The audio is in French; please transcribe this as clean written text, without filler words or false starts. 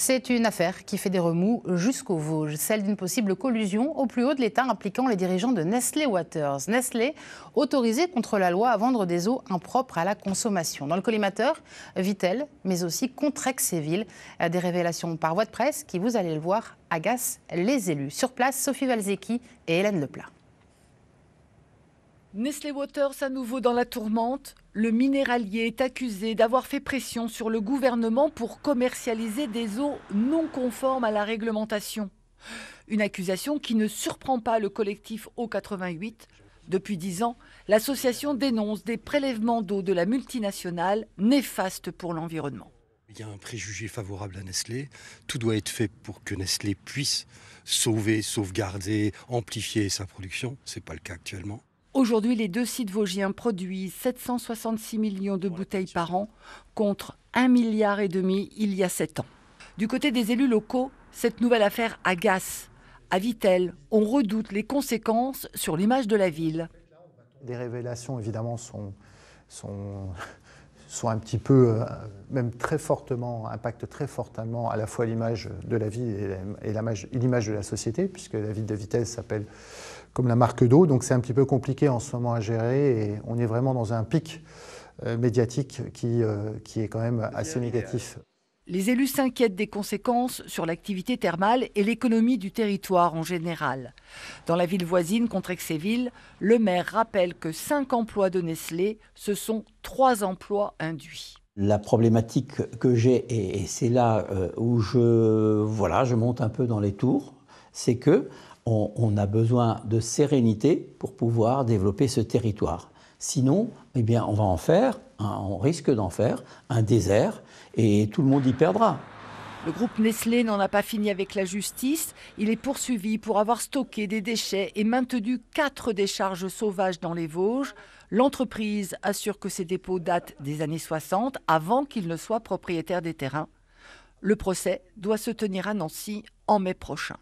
C'est une affaire qui fait des remous jusqu'aux Vosges, celle d'une possible collusion au plus haut de l'État impliquant les dirigeants de Nestlé Waters. Nestlé, autorisé contre la loi à vendre des eaux impropres à la consommation. Dans le collimateur, Vittel, mais aussi Contrexéville. Des révélations par voie de presse qui, vous allez le voir, agacent les élus. Sur place, Sophie Valzecchi et Hélène Leplat. Nestlé Waters à nouveau dans la tourmente. Le minéralier est accusé d'avoir fait pression sur le gouvernement pour commercialiser des eaux non conformes à la réglementation. Une accusation qui ne surprend pas le collectif Eau88. Depuis 10 ans, l'association dénonce des prélèvements d'eau de la multinationale néfastes pour l'environnement. Il y a un préjugé favorable à Nestlé. Tout doit être fait pour que Nestlé puisse sauver, sauvegarder, amplifier sa production. Ce n'est pas le cas actuellement. Aujourd'hui, les deux sites vosgiens produisent 766 millions de bouteilles par an contre 1,5 milliard il y a 7 ans. Du côté des élus locaux, cette nouvelle affaire agace. À Vittel, on redoute les conséquences sur l'image de la ville. Les révélations, évidemment, sont un petit peu, même très fortement, impactent très fortement à la fois l'image de la ville et l'image de la société, puisque la ville de Vittel s'appelle comme la marque d'eau, donc c'est un petit peu compliqué en ce moment à gérer et on est vraiment dans un pic médiatique qui est quand même assez négatif. Les élus s'inquiètent des conséquences sur l'activité thermale et l'économie du territoire en général. Dans la ville voisine, Contrexéville, le maire rappelle que 5 emplois de Nestlé, ce sont 3 emplois induits. La problématique que j'ai, et c'est là où je monte un peu dans les tours, c'est qu'on a besoin de sérénité pour pouvoir développer ce territoire. Sinon, eh bien, on risque d'en faire un désert et tout le monde y perdra. Le groupe Nestlé n'en a pas fini avec la justice. Il est poursuivi pour avoir stocké des déchets et maintenu 4 décharges sauvages dans les Vosges. L'entreprise assure que ces dépôts datent des années 60, avant qu'il ne soit propriétaire des terrains. Le procès doit se tenir à Nancy en mai prochain.